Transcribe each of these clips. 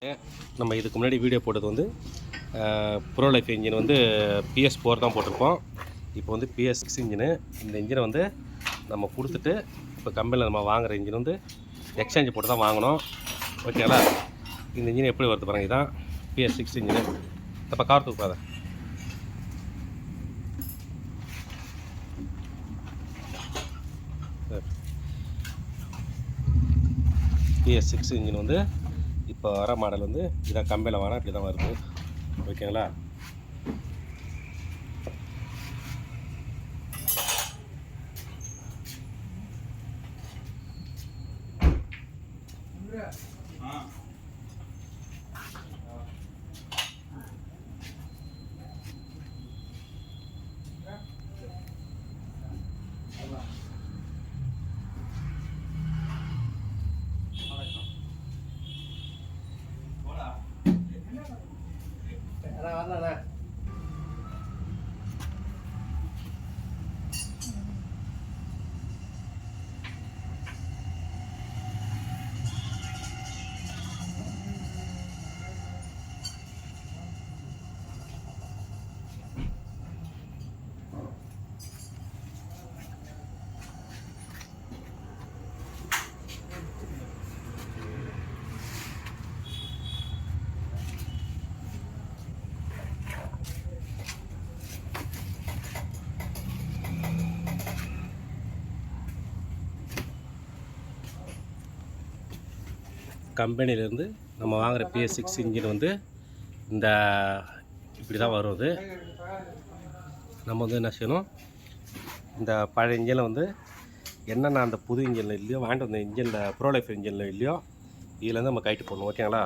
நம்ம இதுக்கு முன்னாடி வீடியோ போட்டது வந்து ப்ரோ லைஃப் இன்ஜின் வந்து PS4 தான் போட்டிருப்போம். இப்போ வந்து PS6 இன்ஜினு. இந்த இன்ஜினை வந்து நம்ம கொடுத்துட்டு இப்போ கம்பெனியில் நம்ம வாங்குகிற இன்ஜின் வந்து எக்ஸ்சேஞ்ச் போட்டு தான் வாங்கினோம். ஓகேங்களா? இந்த இன்ஜின் எப்படி வருது பாருங்கள். இதுதான் PS6 இன்ஜினு. இப்போ கார் தூக்காத. PS6 இன்ஜின் வந்து இப்போ வர மாடல் வந்து இதான் கம்பெனியில் வாங்கினா இப்படி தான் வருது. ஓகேங்களா? கம்பெனிலேருந்து நம்ம வாங்குகிற PS6 இன்ஜின் வந்து இந்த இப்படி தான் வரும். அது நம்ம வந்து என்ன செய்யணும், இந்த பழைய இன்ஜினில் வந்து என்னென்ன அந்த புது இன்ஜினில் இல்லையோ, வாங்கிட்டு வந்த இன்ஜினில் ப்ரோ லைஃப் இன்ஜினில் இல்லையோ இதுலேருந்து நம்ம கைட்டு போடணும். ஓகேங்களா?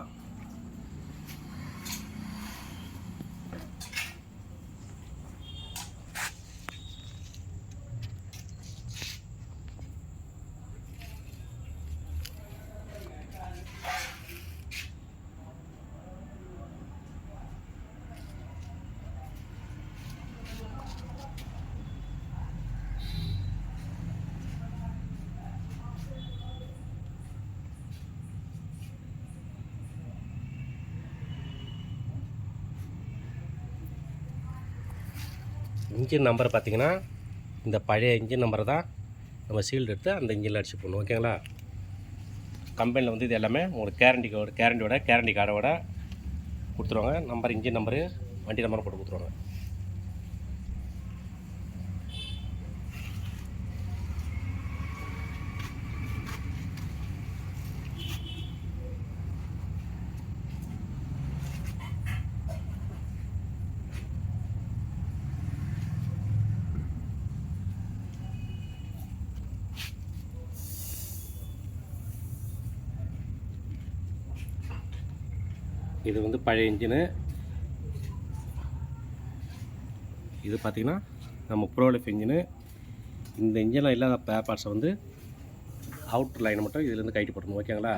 இன்ஜின் நம்பர் பார்த்திங்கன்னா இந்த பழைய இன்ஜின் நம்பரை தான் நம்ம சீல்டு எடுத்து அந்த இன்ஜினில் அடிச்சு போடணும். ஓகேங்களா? கம்பெனியில் வந்து இது எல்லாமே உங்களுக்கு கேரண்டி கார்டோட கொடுத்துருவாங்க. நம்பர், இன்ஜின் நம்பரு, வண்டி நம்பரும் போட்டு கொடுத்துருவாங்க. இது வந்து பழைய இன்ஜினு. இது பார்த்திங்கன்னா நம்ம ப்ரோ லைஃப் இன்ஜினு. இந்த இன்ஜினில் இல்லாத ஸ்பேர் பார்ட்ஸை வந்து அவுட்ரு லைனை மட்டும் இதுலேருந்து கைட்டு போடணும். ஓகேங்களா?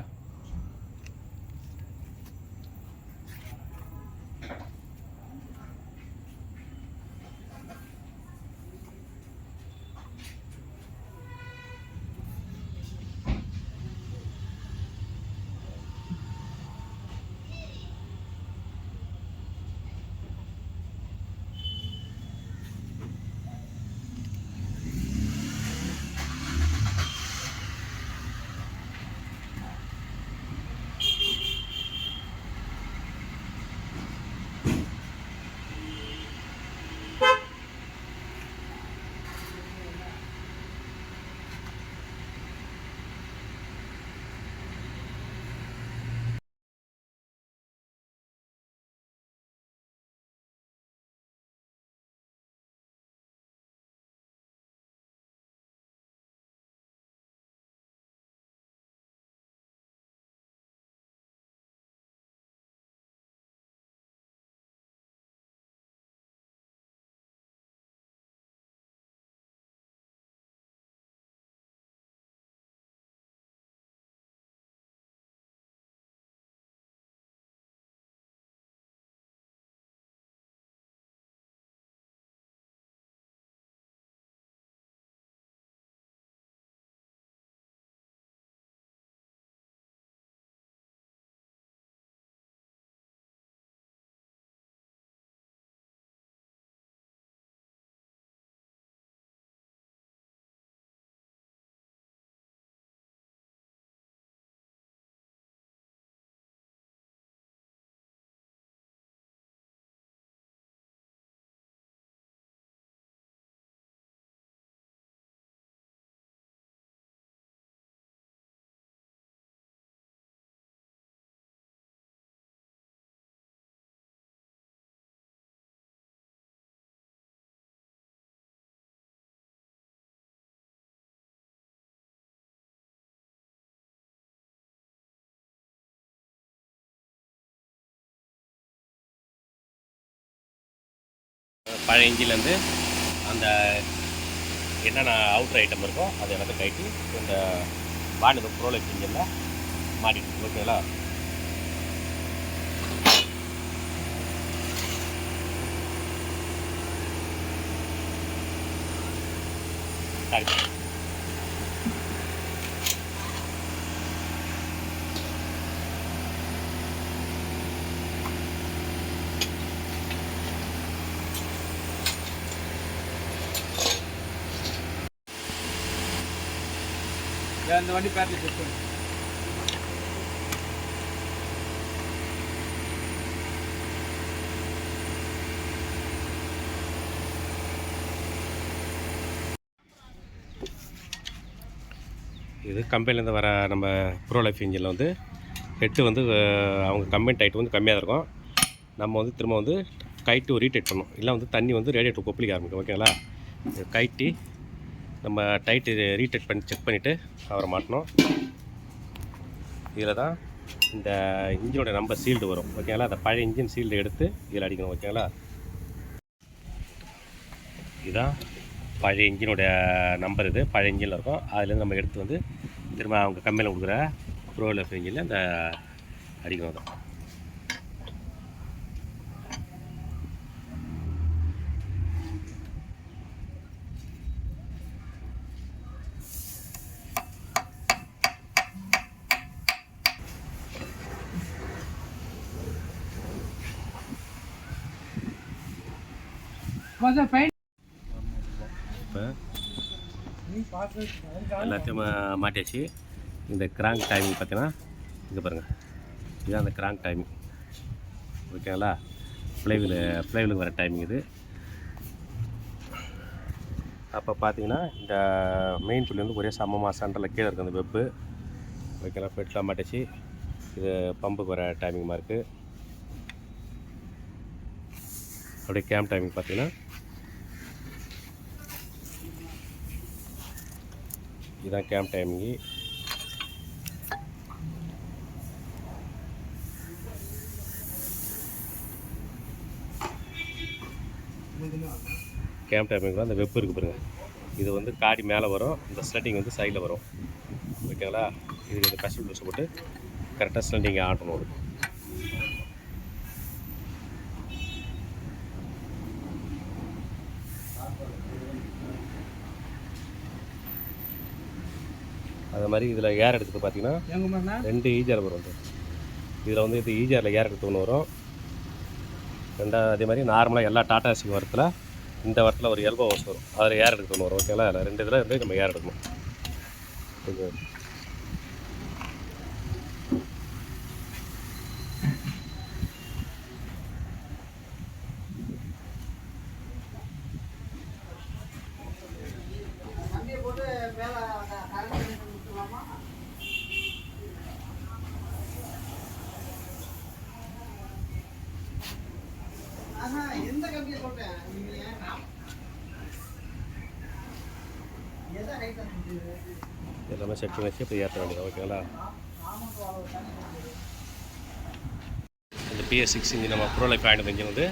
பழைய இன்ஜின்லேருந்து அந்த என்னென்ன அவுட்ரு ஐட்டம் இருக்கோ அது எல்லாத்தையும் கட்டி இந்த வானிலை ப்ரோ லைஃப் இன்ஜினில் மாட்டிட்டு ஓகேங்களா. சரி இந்த வண்டி பேட்டரி செக் பண்ணு. இது கம்பெனிலேருந்து வர நம்ம ப்ரோ லைஃப் இன்ஜினில் வந்து ஹெட்டு வந்து அவங்க கம்பெனி டைட் வந்து கம்மியாக இருக்கும். நம்ம வந்து திரும்ப வந்து கைட்டு ரீடைட் பண்ணணும், இல்லை வந்து தண்ணி வந்து ரேடியேட்டர் கொப்பளிக்க ஆரம்பிக்கும் ஓகேங்களா. கைட்டி நம்ம டைட்டு ரீடைட் பண்ணி செக் பண்ணிவிட்டு அவரை மாட்டணும். இதில் தான் இந்த இன்ஜினோட நம்பர் சீல்டு வரும் ஓகேங்களா. அந்த பழைய இன்ஜின் சீல்டு எடுத்து இதில் அடிக்கணும் ஓகேங்களா. இதுதான் பழைய இன்ஜினோட நம்பர், இது பழைய இன்ஜினில் இருக்கும். அதுலேருந்து நம்ம எடுத்து வந்து திரும்ப அவங்க கம்பெனியில் கொடுக்குற ப்ரோ லைஃப் இன்ஜினில் அந்த அடிக்கணும் தான். இப்போ எல்லாத்தையும் மாட்டியாச்சு. இந்த கிராங்க் டைமிங் பார்த்தீங்கன்னா இங்கே பாருங்கள், இதுதான் அந்த கிராங்க் டைமிங் ஓகேங்களா. ஃப்ளைவீலுக்கு வர டைமிங் இது. அப்போ பார்த்தீங்கன்னா இந்த மெயின் புள்ளி வந்து ஒரே சமமாக சென்டரில் கீழே இருக்குது அந்த வெப்பு ஓகேங்களா. பெட்லாம் மாட்டிச்சு. இது பம்புக்கு வர டைமிங் மார்க்கு. அப்படியே கேம் டைமிங் பார்த்தீங்கன்னா இதுதான் கேம் டைமிங்கு. கேம் டைமிங்கில் அந்த வெப் இருக்குது பாருங்கள். இது வந்து காடி மேலே வரும், இந்த ஸ்லட்டிங் வந்து சைடில் வரும் ஓகேங்களா. இதுக்கு இந்த பெஷல் ப்ளூஸ் போட்டு கரெக்டாக ஸ்லண்டிங்கை ஆட்டணும். அது மாதிரி இதில் ஏர் எடுக்கிறது பார்த்தீங்கன்னா 2 ஈஜர் வரும். இதில் வந்து இது ஈஜரில் ஏர் எடுத்து ஒன்று வரும். ரெண்டாவது அதே மாதிரி நார்மலாக எல்லா டாடா ஏசி வரத்தில் இந்த வரத்தில் ஒரு எல்போ ஹவுஸ் வரும், அதில் ஏர் எடுத்து ஒன்று வரும் ஓகேங்களா. இல்லை 2 இதில் இருந்து நம்ம ஏர் எடுக்கணும். கொஞ்சம் எல்லாமே செட் பண்ணி வச்சு இப்போ ஏற்ற வேண்டியது ஓகேங்களா. இந்த PS6 இன்ஜின் நம்ம ப்ரோ லைஃப் ஆகிடுது இன்ஜின் வந்து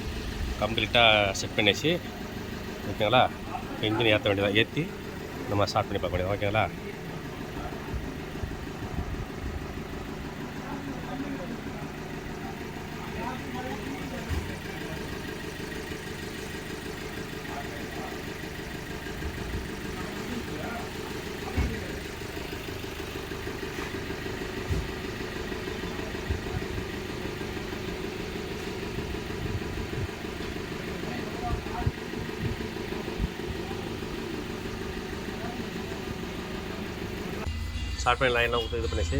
கம்ப்ளீட்டாக செட் பண்ணியாச்சு ஓகேங்களா. இன்ஜின் ஏற்ற வேண்டியதாக ஏற்றி நம்ம ஸ்டார்ட் பண்ணி பார்க்க வேண்டியது ஓகேங்களா. ஸ்டார்ட் பண்ணி லைன்லாம் விட்டு இது பண்ணிச்சு.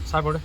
ஸ்டார்ட் போடு.